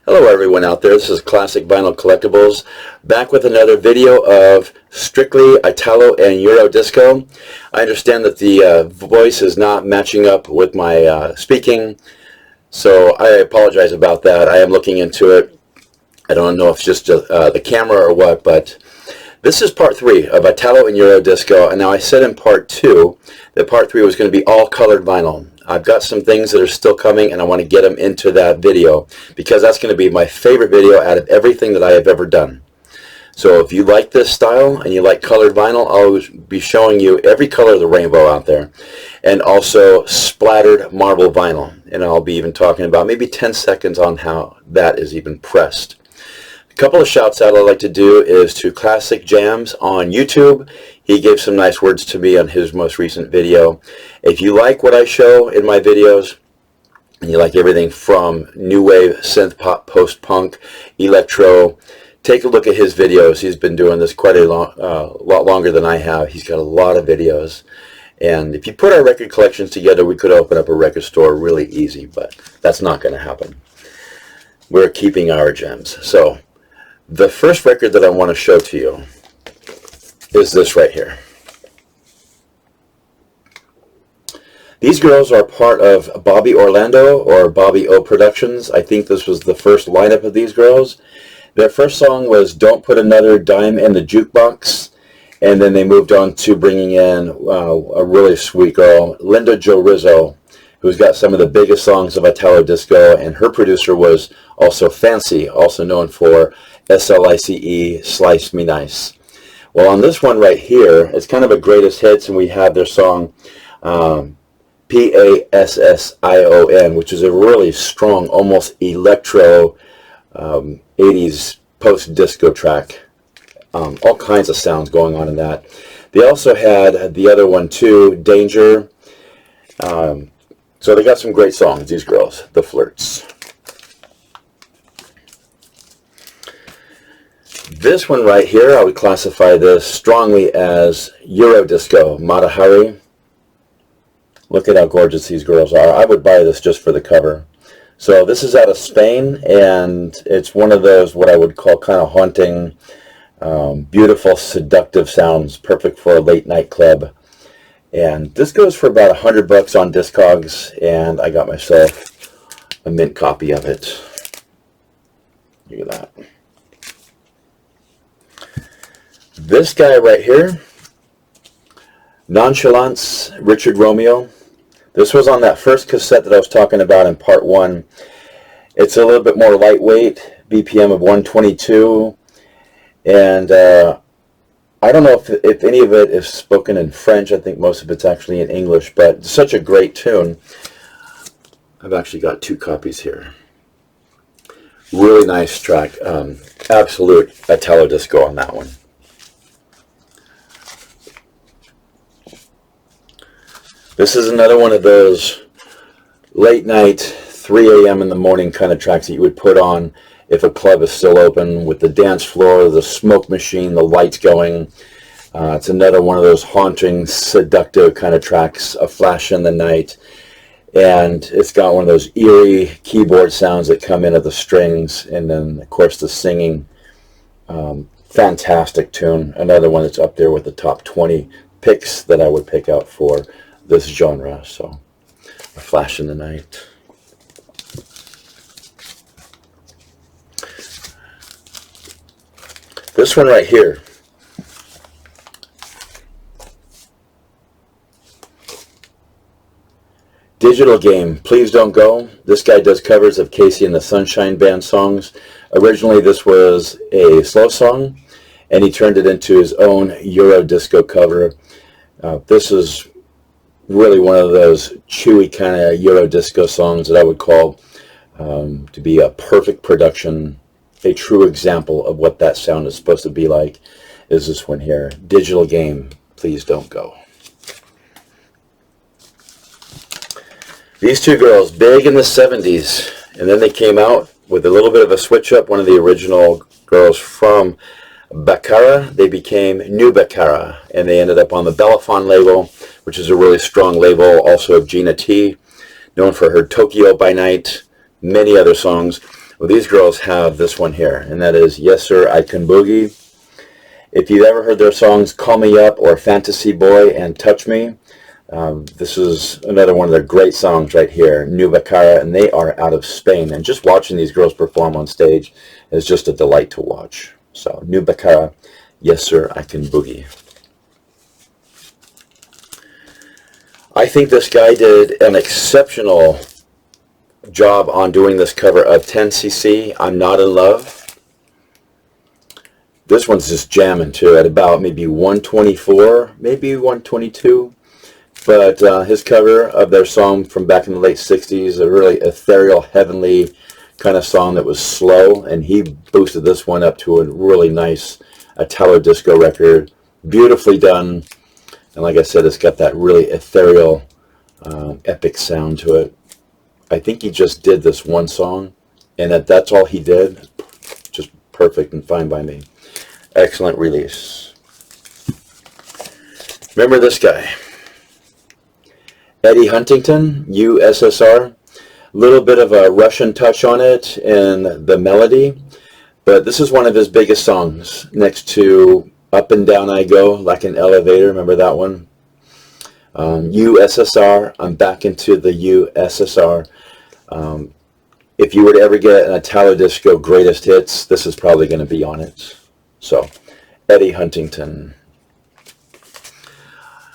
Hello everyone out there, this is Classic Vinyl Collectibles, back with another video of strictly Italo and Euro Disco. I understand that the voice is not matching up with my speaking, so I apologize about that. I am looking into it. I don't know if it's just the camera or what, but this is part 3 of Italo and Euro Disco, and now I said in part 2 that part 3 was going to be all colored vinyl. I've got some things that are still coming, and I want to get them into that video because that's going to be my favorite video out of everything that I have ever done. So if you like this style and you like colored vinyl, I'll be showing you every color of the rainbow out there, and also splattered marble vinyl. And I'll be even talking about maybe 10 seconds on how that is even pressed. A couple of shouts out I'd like to do is to Classic Jams on YouTube. He gave some nice words to me on his most recent video. If you like what I show in my videos, and you like everything from new wave, synth pop, post-punk, electro, take a look at his videos. He's been doing this quite a lot longer than I have. He's got a lot of videos. And if you put our record collections together, we could open up a record store really easy, but that's not going to happen. We're keeping our gems. So the first record that I want to show to you is this right here. These girls are part of Bobby Orlando or Bobby O Productions. I think this was the first lineup of these girls. Their first song was Don't Put Another Dime in the Jukebox, and then they moved on to bringing in a really sweet girl, Linda Jo Rizzo, who's got some of the biggest songs of Italo Disco, and her producer was also Fancy, also known for SLICE, Slice Me Nice. Well, on this one right here, it's kind of a greatest hits, and we have their song Passion, which is a really strong, almost electro 80s post-disco track. All kinds of sounds going on in that. They also had the other one too, Danger. So they got some great songs, these girls, the Flirts. This one right here, I would classify this strongly as Euro Disco, Mata Hari. Look at how gorgeous these girls are. I would buy this just for the cover. So this is out of Spain, and it's one of those what I would call kind of haunting, beautiful, seductive sounds, perfect for a late night club. And this goes for about $100 on Discogs, and I got myself a mint copy of it. Look at that. This guy right here, Nonchalance, Richard Romeo. This was on that first cassette that I was talking about in part 1. It's a little bit more lightweight, BPM of 122, and I don't know if any of it is spoken in French. I think most of it's actually in English, but it's such a great tune. I've actually got 2 copies here. Really nice track. Absolute Italo Disco on that one. This is another one of those late night, 3 a.m. in the morning kind of tracks that you would put on if a club is still open, with the dance floor, the smoke machine, the lights going. It's another one of those haunting, seductive kind of tracks, a flash in the night. And it's got one of those eerie keyboard sounds that come in at the strings, and then, of course, the singing. Fantastic tune. Another one that's up there with the top 20 picks that I would pick out for this genre. So, a flash in the night. This one right here. Digital Game, Please Don't Go. This guy does covers of Casey and the Sunshine Band songs. Originally this was a slow song, and he turned it into his own Euro Disco cover. This is really one of those chewy kind of Euro Disco songs that I would call to be a perfect production, a true example of what that sound is supposed to be like, is this one here. Digital Game, Please Don't Go. These 2 girls, big in the 70s, and then they came out with a little bit of a switch up. One of the original girls from Baccara, they became New Baccara, and they ended up on the Bellafon label, which is a really strong label, also of Gina T, known for her Tokyo by Night, many other songs. Well, these girls have this one here, and that is Yes Sir, I Can Boogie. If you've ever heard their songs Call Me Up or Fantasy Boy and Touch Me, this is another one of their great songs right here, Nubacara, and they are out of Spain. And just watching these girls perform on stage is just a delight to watch. So, Nubacara, Yes Sir, I Can Boogie. I think this guy did an exceptional job on doing this cover of 10cc, I'm Not in Love. This one's just jamming too at about maybe 124, maybe 122. But his cover of their song from back in the late 60s, a really ethereal, heavenly kind of song that was slow, and he boosted this one up to a really nice Italo disco record. Beautifully done, and like I said, it's got that really ethereal, epic sound to it. I think he just did this one song, and that's all he did. Just perfect and fine by me. Excellent release. Remember this guy, Eddie Huntington, USSR. Little bit of a Russian touch on it in the melody, but this is one of his biggest songs, next to Up and Down I Go Like an Elevator. Remember that one? USSR, I'm back into the USSR. If you were to ever get an Italo disco greatest hits, this is probably going to be on it. So, Eddie Huntington.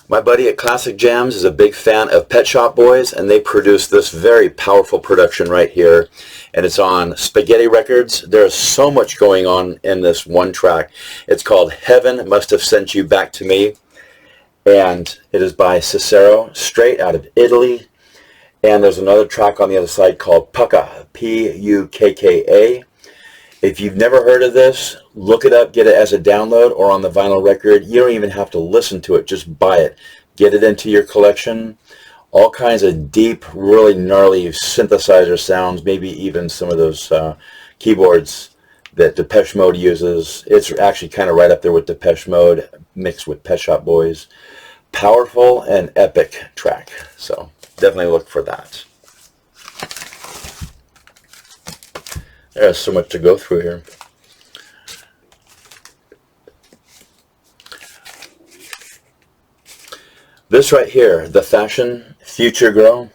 My buddy at Classic Jams is a big fan of Pet Shop Boys, and they produced this very powerful production right here, and it's on Spaghetti Records. There's so much going on in this one track. It's called Heaven Must Have Sent You Back to Me, and it is by Cicero, straight out of Italy. And there's another track on the other side called Pukka, P-U-K-K-A. If you've never heard of this, look it up, get it as a download or on the vinyl record. You don't even have to listen to it, just buy it. Get it into your collection. All kinds of deep, really gnarly synthesizer sounds, maybe even some of those keyboards that Depeche Mode uses. It's actually kind of right up there with Depeche Mode mixed with Pet Shop Boys. Powerful and epic track. So definitely look for that. There's so much to go through here. This right here, The Fashion, Future Girl.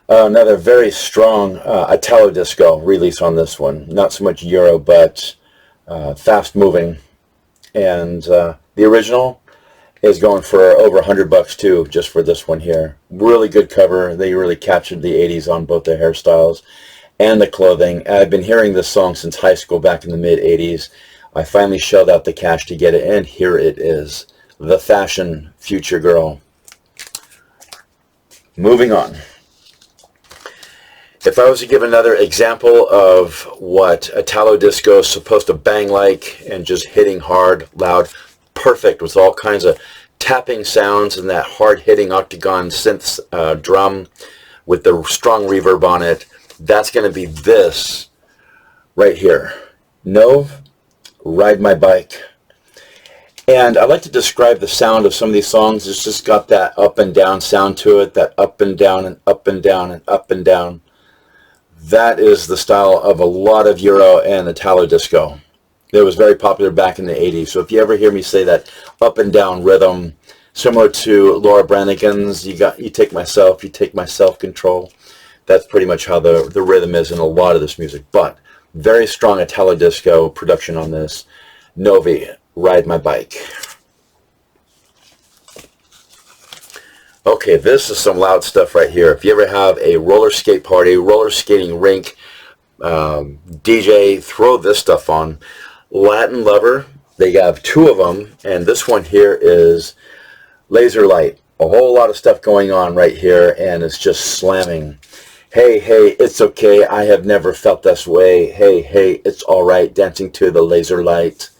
Another very strong Italo disco release on this one. Not so much Euro, but fast moving. And the original is going for over $100 too, just for this one here. Really good cover. They really captured the 80s on both their hairstyles and the clothing. I've been hearing this song since high school back in the mid-80s. I finally shelled out the cash to get it, and here it is. The Fashion, Future Girl. Moving on. If I was to give another example of what Italo disco is supposed to bang like and just hitting hard, loud, perfect with all kinds of tapping sounds and that hard-hitting octagon synth drum with the strong reverb on it, that's going to be this right here. Nove, Ride My Bike. And I like to describe the sound of some of these songs. It's just got that up and down sound to it, that up and down and up and down and up and down. That is the style of a lot of Euro and Italo disco. It was very popular back in the 80s. So if you ever hear me say that up and down rhythm, similar to Laura Branigan's, you take my self-control. That's pretty much how the rhythm is in a lot of this music. But very strong Italo disco production on this. Novi, Ride My Bike. Okay, this is some loud stuff right here. If you ever have a roller skate party, roller skating rink, DJ, throw this stuff on. Latin Lover, they have two of them, and this one here is Laser Light. A whole lot of stuff going on right here, and it's just slamming. Hey, hey, it's okay, I have never felt this way. Hey, hey, it's alright, dancing to the laser light.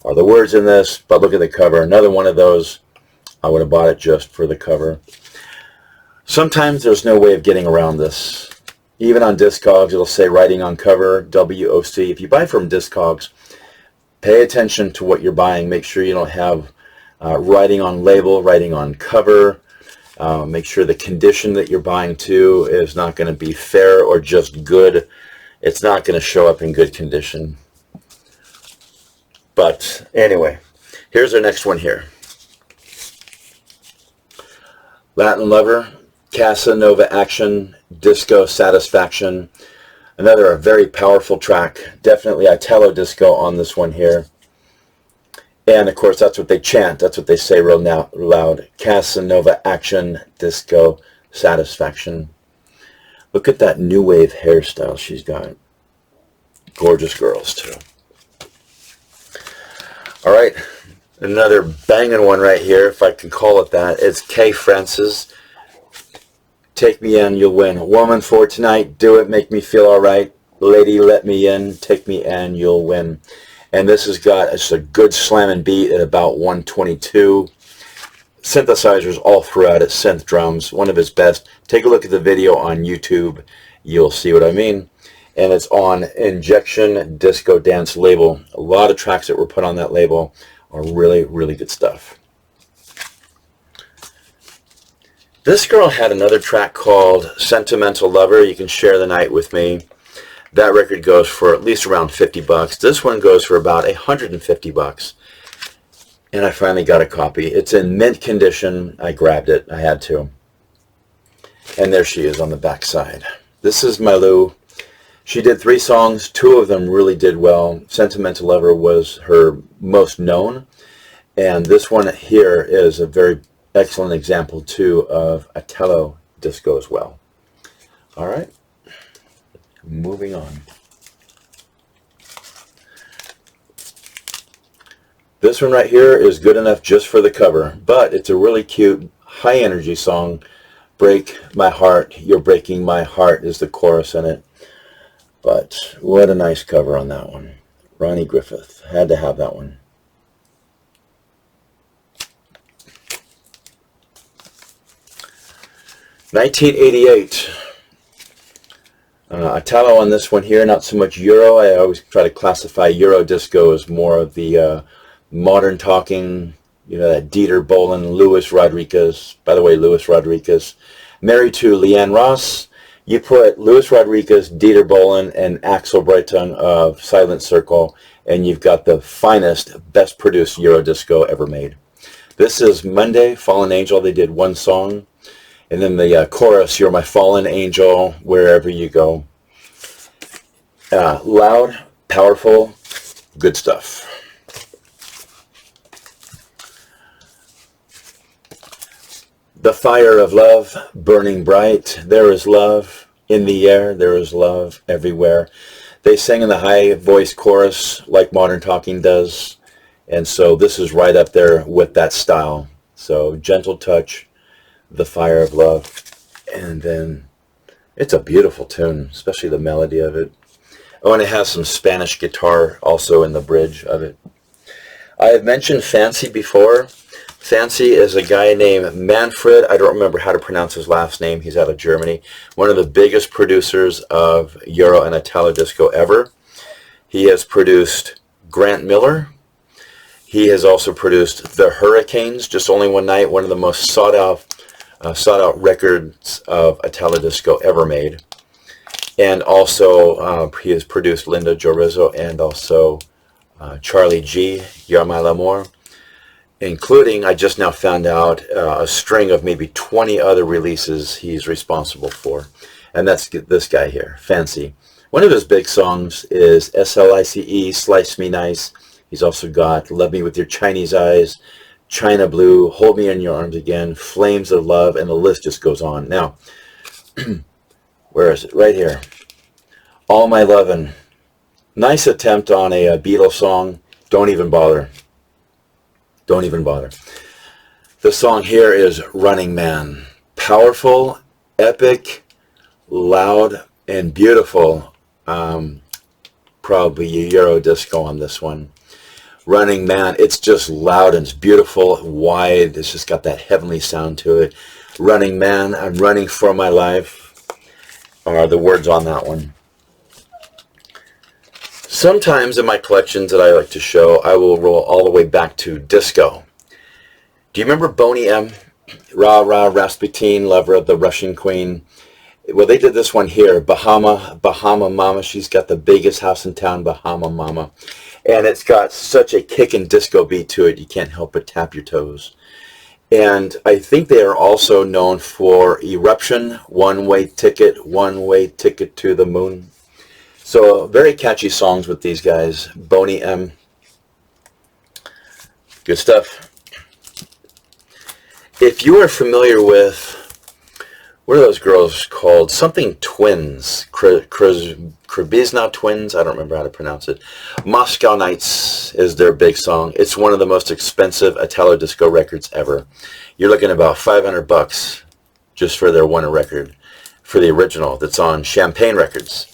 Are the words in this, but look at the cover. Another one of those. I would have bought it just for the cover. Sometimes there's no way of getting around this. Even on Discogs, it'll say writing on cover, WOC. If you buy from Discogs, pay attention to what you're buying. Make sure you don't have writing on label, writing on cover. Make sure the condition that you're buying too is not going to be fair or just good. It's not going to show up in good condition. But anyway, here's our next one here. Latin Lover, Casanova Action, Disco Satisfaction. Another very powerful track. Definitely Italo disco on this one here. And of course, that's what they chant. That's what they say real loud. Casanova Action, Disco Satisfaction. Look at that new wave hairstyle she's got. Gorgeous girls, too. All right. Another banging one right here, if I can call it that. It's Kay Francis. Take me in, you'll win. Woman for tonight, do it, make me feel all right. Lady, let me in, take me in, you'll win. And this has got just a good slamming beat at about 122. Synthesizers all throughout it, synth drums, one of his best. Take a look at the video on YouTube, you'll see what I mean. And it's on Injection Disco Dance label. A lot of tracks that were put on that label are really, really good stuff. This girl had another track called Sentimental Lover. You can share the night with me. That record goes for at least around 50 bucks. This one goes for about 150 bucks. And I finally got a copy. It's in mint condition. I grabbed it. I had to. And there she is on the back side. This is Milou. She did 3 songs. 2 of them really did well. Sentimental Lover was her most known. And this one here is a very excellent example, too, of Italo disco as well. All right. Moving on. This one right here is good enough just for the cover, but it's a really cute, high-energy song. Break My Heart, You're Breaking My Heart is the chorus in it. But what a nice cover on that one. Ronnie Griffith. Had to have that one. (1988). Italo on this one here, not so much Euro. I always try to classify Euro disco as more of the modern talking, you know, that Dieter Bohlen, Luis Rodriguez. By the way, Luis Rodriguez, married to Leanne Ross. You put Luis Rodriguez, Dieter Bohlen, and Axel Breytung of Silent Circle, and you've got the finest, best produced Euro disco ever made. This is Monday, Fallen Angel. They did 1 song. And then the chorus, You're My Fallen Angel, Wherever You Go. Loud, powerful, good stuff. The Fire of Love, Burning Bright. There is love in the air. There is love everywhere. They sang in the high voice chorus like modern talking does. And so this is right up there with that style. So Gentle Touch, The Fire of Love, and then it's a beautiful tune, especially the melody of it. Oh, and it has some Spanish guitar also in the bridge of it. I have mentioned Fancy before. Fancy is a guy named Manfred. I don't remember how to pronounce his last name. He's out of Germany. One of the biggest producers of Euro and Italo disco ever. He has produced Grant Miller. He has also produced The Hurricanes, Just Only One Night, one of the most sought out records of Italo disco ever made. And also he has produced Linda Jorizzo and also Charlie G, You're My L'Amour, including, I just now found out, a string of maybe 20 other releases he's responsible for. And that's this guy here, Fancy. One of his big songs is SLICE, Slice Me Nice. He's also got Love Me With Your Chinese Eyes, China Blue, Hold Me in Your Arms Again, Flames of Love, and the list just goes on. Now, where is it? Right here. All My Lovin'. Nice attempt on a Beatles song. Don't even bother. Don't even bother. The song here is Running Man. Powerful, epic, loud, and beautiful. Probably Euro disco on this one. Running Man, it's just loud and it's beautiful, wide. It's just got that heavenly sound to it. Running Man, I'm running for my life are the words on that one. Sometimes in my collections that I like to show, I will roll all the way back to disco. Do you remember Boney M? Rah Rah Rasputin, lover of the Russian queen. Well, they did this one here, Bahama Mama. She's got the biggest house in town, Bahama Mama. And it's got such a kick and disco beat to it, you can't help but tap your toes. And I think they are also known for Eruption, One-Way Ticket to the Moon. So very catchy songs with these guys. Boney M. Good stuff. If you are familiar with, what are those girls called? Something Twins. Krabizna Twins. I don't remember how to pronounce it. Moscow Nights is their big song. It's one of the most expensive Italo disco records ever. You're looking at about $500 just for their one record, for the original that's on Champagne Records.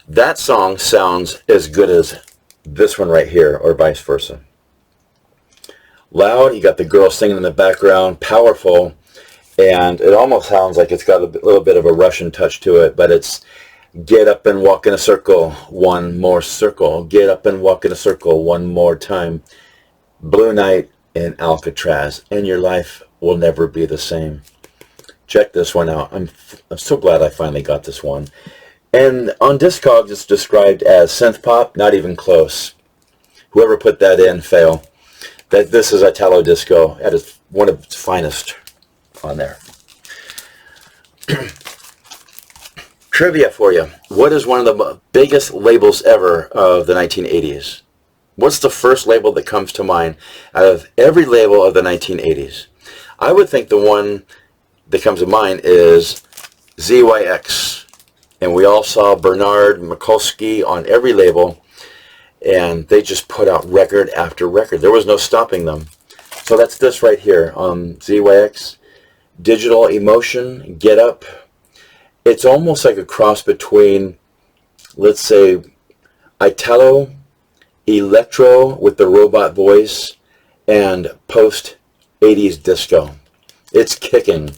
That song sounds as good as this one right here, or vice versa. Loud, you got the girl singing in the background, powerful, and it almost sounds like it's got a little bit of a Russian touch to it, but it's get up and walk in a circle, one more circle, get up and walk in a circle, one more time. Blue Night in Alcatraz, and your life will never be the same. Check this one out. I'm so glad I finally got this one. And on Discogs, it's described as synth pop, not even close. Whoever put that in, fail. That this is Italo disco at its one of its finest on there. Trivia for you. What is one of the biggest labels ever of the 1980s? What's the first label that comes to mind out of every label of the 1980s? I would think the one that comes to mind is ZYX. And we all saw Bernard Mikulski on every label, and they just put out record after record. There was no stopping them. So that's this right here on ZYX. Digital Emotion, Get Up. It's almost like a cross between, let's say, Italo, electro with the robot voice, and post-80s disco. It's kicking.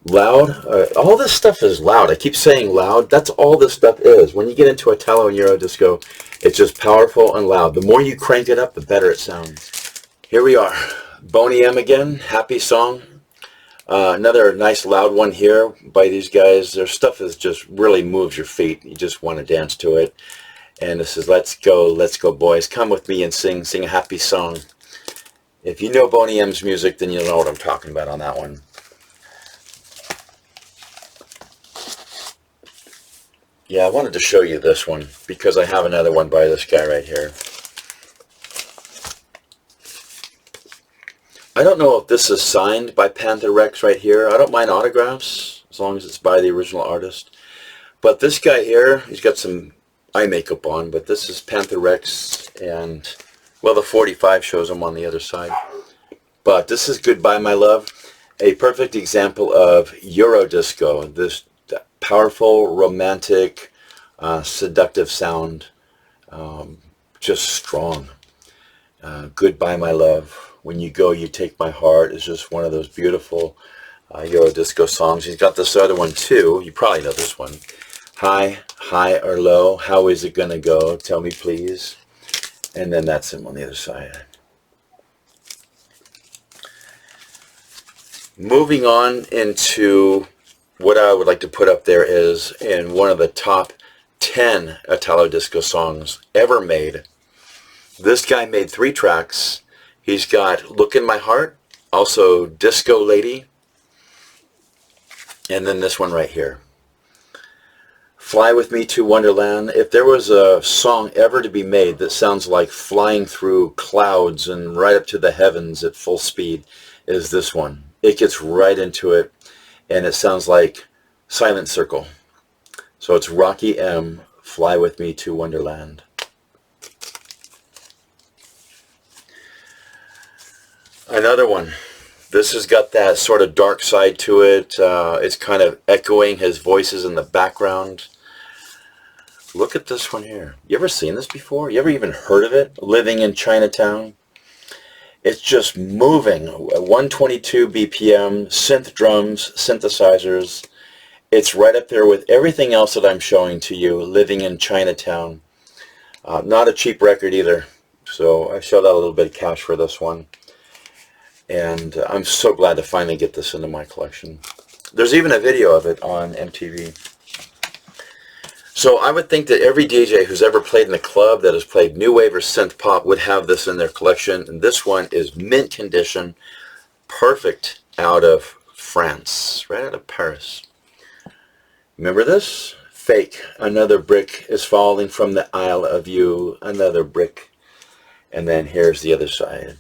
Loud. All this stuff is loud. I keep saying loud. That's all this stuff is. When you get into Italo and Euro disco, it's just powerful and loud. The more you crank it up, the better it sounds. Here we are. Boney M again. Happy song. Another nice loud one here by these guys. Their stuff is just really moves your feet. You just want to dance to it. And this is let's go boys. Come with me and sing a happy song. If you know Boney M's music, then you'll know what I'm talking about on that one. Yeah, I wanted to show you this one because I have another one by this guy right here. I don't know if this is signed by Panther Rex right here. I don't mind autographs as long as it's by the original artist. But this guy here, he's got some eye makeup on, but this is Panther Rex, and, well, the 45 shows him on the other side. But this is Goodbye My Love, a perfect example of Euro disco, this powerful, romantic, seductive sound, just strong. Goodbye My Love, When You Go You Take My Heart is just one of those beautiful Euro disco songs. He's got this other one too, you probably know this one. High or Low, How Is It Gonna Go, Tell Me Please. And then that's him on the other side. Moving on into what I would like to put up there is in one of the top 10 Italo disco songs ever made. This guy made 3 tracks. He's got Look in My Heart, also Disco Lady, and then this one right here. Fly With Me to Wonderland. If there was a song ever to be made that sounds like flying through clouds and right up to the heavens at full speed, is this one. It gets right into it, and it sounds like Silent Circle. So it's Rocky M, Fly With Me to Wonderland. Another one. This has got that sort of dark side to it. It's kind of echoing his voices in the background. Look at this one here. You ever seen this before? You ever even heard of it? Living in Chinatown. It's just moving. 122 BPM, synth drums, synthesizers. It's right up there with everything else that I'm showing to you. Living in Chinatown. Not a cheap record either. So I shelled out a little bit of cash for this one. And I'm so glad to finally get this into my collection. There's even a video of it on MTV. So I would think that every DJ who's ever played in a club that has played new wave or synth pop would have this in their collection. And this one is mint condition, perfect, out of France, right out of Paris. Remember this? Fake. Another brick is falling from the Isle of You. Another brick. And then here's the other side.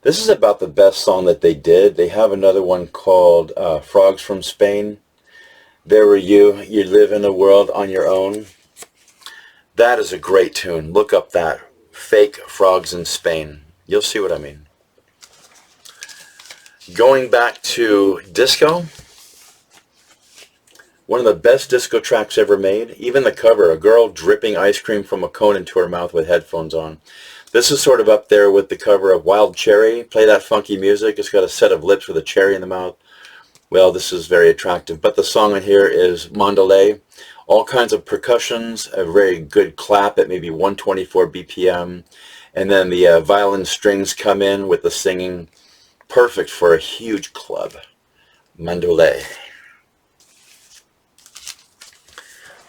This is about the best song that they did. They have another one called Frogs from Spain. There Were You. You live in a world on your own. That is a great tune. Look up that. Fake Frogs in Spain. You'll see what I mean. Going back to disco. One of the best disco tracks ever made. Even the cover, a girl dripping ice cream from a cone into her mouth with headphones on. This is sort of up there with the cover of Wild Cherry. Play that funky music. It's got a set of lips with a cherry in the mouth. Well, this is very attractive. But the song on here is Mondelez. All kinds of percussions, a very good clap at maybe 124 BPM. And then the violin strings come in with the singing. Perfect for a huge club. Mondelez.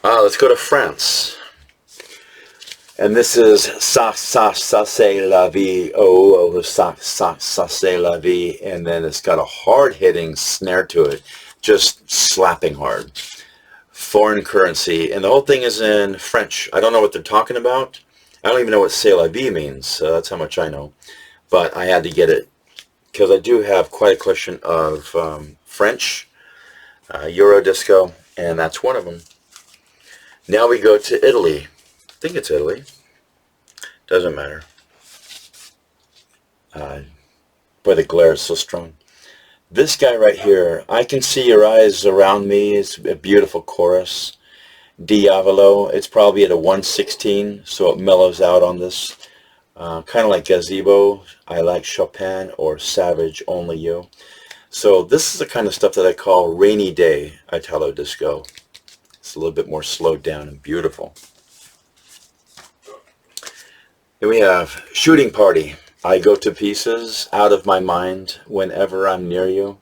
Let's go to France. And this is Ça, ça, ça, c'est la vie. Oh, ça, ça, ça, c'est la vie. And then it's got a hard-hitting snare to it. Just slapping hard. Foreign currency. And the whole thing is in French. I don't know what they're talking about. I don't even know what c'est la vie means. That's how much I know. But I had to get it. Because I do have quite a collection of French, Euro disco. And that's one of them. Now we go to Italy. I think it's Italy. Doesn't matter. Boy, the glare is so strong. This guy right here, I Can See Your Eyes Around Me. It's a beautiful chorus. Diavolo. It's probably at a 116, so it mellows out on this. Kind of like Gazebo, I Like Chopin, or Savage, Only You. So this is the kind of stuff that I call rainy day Italo disco. It's a little bit more slowed down and beautiful. Then we have Shooting Party. I Go to Pieces, Out of My Mind, Whenever I'm Near You.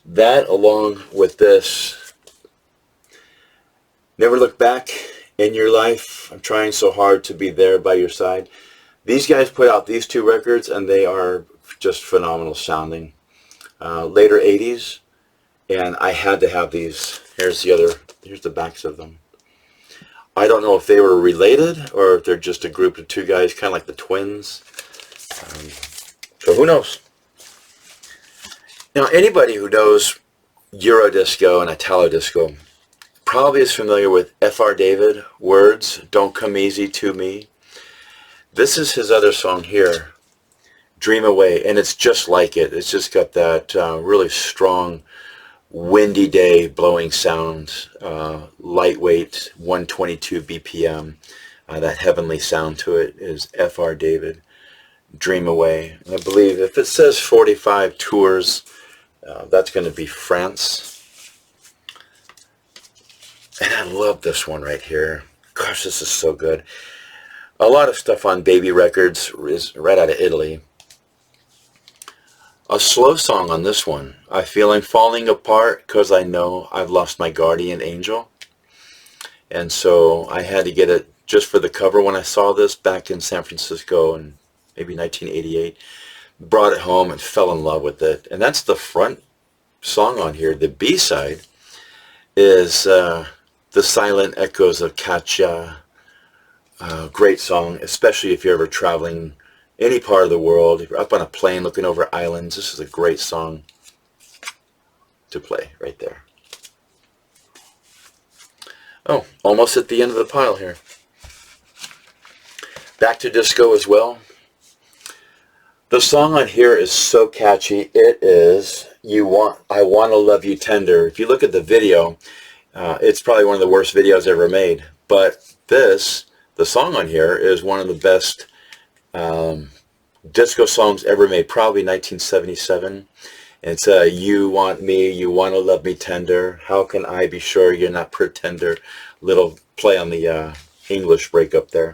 That, along with this, Never Look Back in Your Life. I'm trying so hard to be there by your side. These guys put out these two records and they are just phenomenal sounding. Later 80s, and I had to have these. Here's the backs of them. I don't know if they were related or if they're just a group of two guys, kind of like the Twins. So who knows? Now, anybody who knows Euro disco and Italo disco probably is familiar with F.R. David, Words, Don't Come Easy to Me. This is his other song here, Dream Away, and it's just like it. It's just got that really strong, windy day blowing sound, lightweight, 122 BPM. That heavenly sound to it is F.R. David, Dream Away. And I believe if it says 45 tours, that's going to be France. And I love this one right here. Gosh, this is so good. A lot of stuff on Baby Records is right out of Italy. A slow song on this one. I feel I'm falling apart because I know I've lost my guardian angel. And so I had to get it just for the cover when I saw this back in San Francisco in maybe 1988. Brought it home and fell in love with it. And that's the front song on here. The B-side is The Silent Echoes of Katja. Great song, especially if you're ever traveling any part of the world. If you're up on a plane looking over islands, this is a great song to play right there. Oh, almost at the end of the pile here. Back to disco as well. The song on here is so catchy. It is I Wanna Love You Tender. If you look at the video, it's probably one of the worst videos ever made. But the song on here is one of the best disco songs ever made, probably 1977. It's You Want Me, You Wanna Love Me Tender. How can I be sure you're not pretender? Little play on the English breakup there.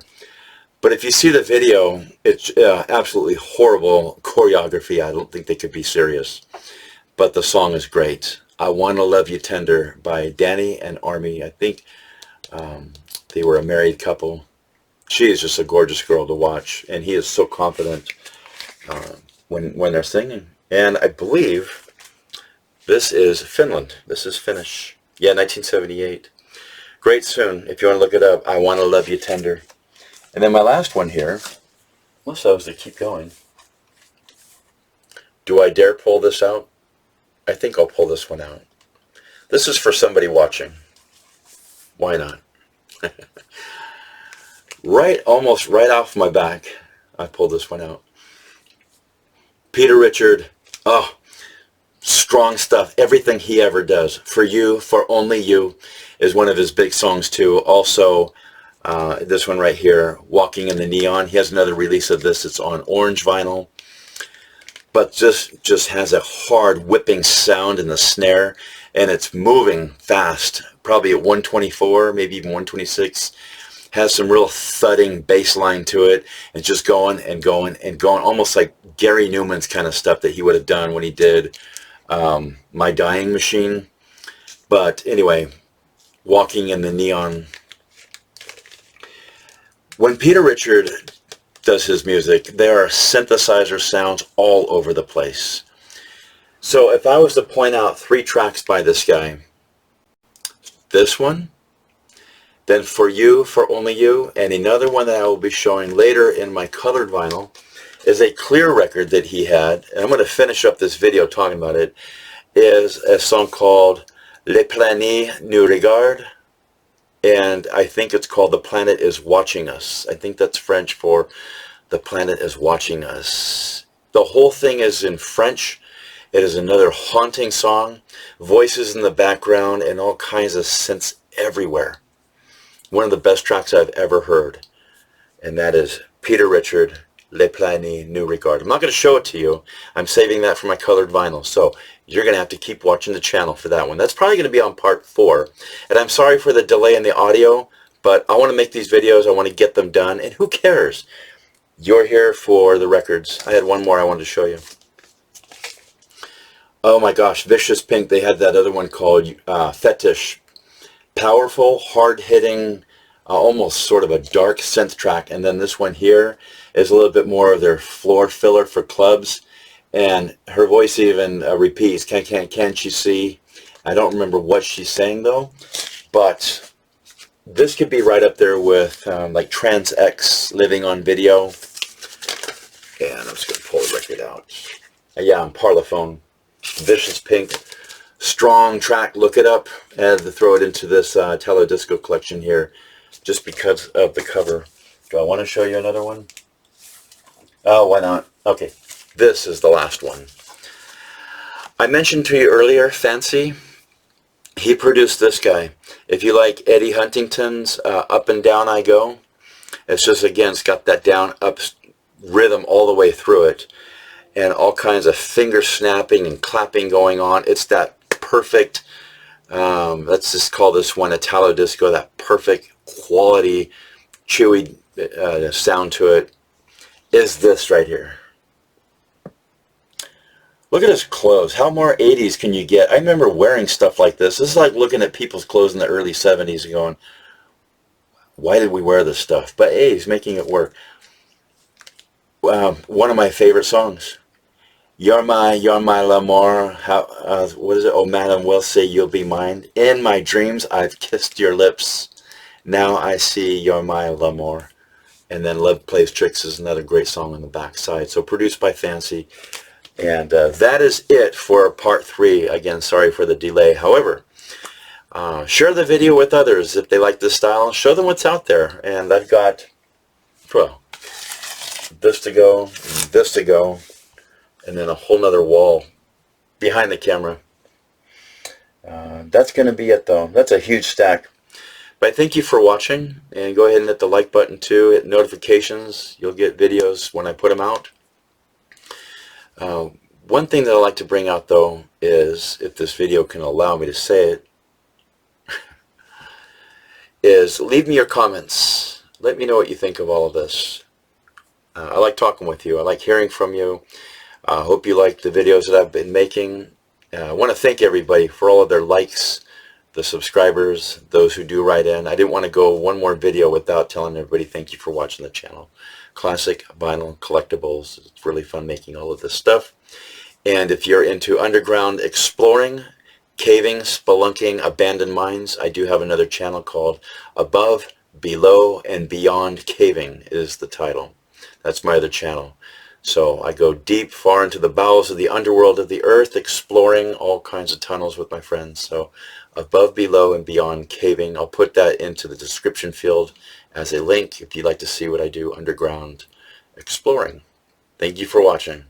But if you see the video, it's absolutely horrible choreography. I don't think they could be serious. But the song is great. I Wanna Love You Tender by Danny and Army. I think they were a married couple. She is just a gorgeous girl to watch, and he is so confident when they're singing. And I believe this is Finland. This is Finnish. Yeah, 1978. Great tune. If you want to look it up, I Wanna Love You Tender. And then my last one here, unless I was to keep going. Do I dare pull this out? I think I'll pull this one out. This is for somebody watching. Why not? Almost right off my back, I pulled this one out. Peter Richard, oh, strong stuff. Everything he ever does. For You, For Only You is one of his big songs too. Also, this one right here, Walking in the Neon. He has another release of this. It's on orange vinyl. But just has a hard whipping sound in the snare, and it's moving fast, probably at 124, maybe even 126. Has some real thudding bass line to it, and just going and going and going, almost like Gary Newman's kind of stuff that he would have done when he did My Dying Machine. But anyway, Walking in the Neon. When Peter Richard does his music, there are synthesizer sounds all over the place. So if I was to point out 3 tracks by this guy, this one, then For You, For Only You, and another one that I will be showing later in my colored vinyl is a clear record that he had, and I'm going to finish up this video talking about it, is a song called Le Planet Nous Regarde, and I think it's called The Planet Is Watching Us. I think that's French for The Planet Is Watching Us. The whole thing is in French. It is another haunting song, voices in the background, and all kinds of synths everywhere. One of the best tracks I've ever heard, and that is Peter Richard, Le Planet Nous Regarde. I'm not going to show it to you. I'm saving that for my colored vinyl, so you're going to have to keep watching the channel for that one. That's probably going to be on part 4, and I'm sorry for the delay in the audio, but I want to make these videos. I want to get them done, and who cares? You're here for the records. I had one more I wanted to show you. Oh my gosh, Vicious Pink. They had that other one called Fetish. Powerful, hard-hitting, almost sort of a dark synth track. And then this one here is a little bit more of their floor filler for clubs. And her voice even repeats, can't you see? I don't remember what she's saying though. But this could be right up there with like Trans X, Living on Video. And I'm just going to pull the record out. Yeah, on Parlophone. Vicious Pink. Strong track. Look it up. I had to throw it into this Italo Disco collection here just because of the cover. Do I want to show you another one? Oh, why not? Okay. This is the last one. I mentioned to you earlier, Fancy. He produced this guy. If you like Eddie Huntington's Up and Down I Go, it's just, again, it's got that down, up rhythm all the way through it. And all kinds of finger snapping and clapping going on. It's that perfect, let's just call this one Italo Disco, that perfect quality, chewy sound to it, is this right here. Look at his clothes. How more 80s can you get? I remember wearing stuff like this. This is like looking at people's clothes in the early 70s and going, why did we wear this stuff? But hey, he's making it work. One of my favorite songs. You're my l'amour. What is it? Oh, madam, will say you'll be mine. In my dreams, I've kissed your lips. Now I see you're my l'amour. And then Love Plays Tricks is another great song on the backside. So produced by Fancy. And that is it for part 3. Again, sorry for the delay. However, share the video with others if they like this style. Show them what's out there. And I've got, well, this to go, and then a whole nother wall behind the camera. That's going to be it though. That's a huge stack. But thank you for watching, and go ahead and hit the like button too, hit notifications. You'll get videos when I put them out. One thing that I like to bring out though is, if this video can allow me to say it, is leave me your comments. let me know what you think of all of this. I like talking with you. I like hearing from you. I hope you like the videos that I've been making. I want to thank everybody for all of their likes, the subscribers, those who do write in. I didn't want to go one more video without telling everybody thank you for watching the channel. Classic vinyl collectibles. It's really fun making all of this stuff. And if you're into underground exploring, caving, spelunking, abandoned mines, I do have another channel called Above, Below, and Beyond Caving is the title. That's my other channel. So I go deep, far into the bowels of the underworld of the earth, exploring all kinds of tunnels with my friends. So Above, Below, and Beyond Caving. I'll put that into the description field as a link if you'd like to see what I do underground exploring. Thank you for watching.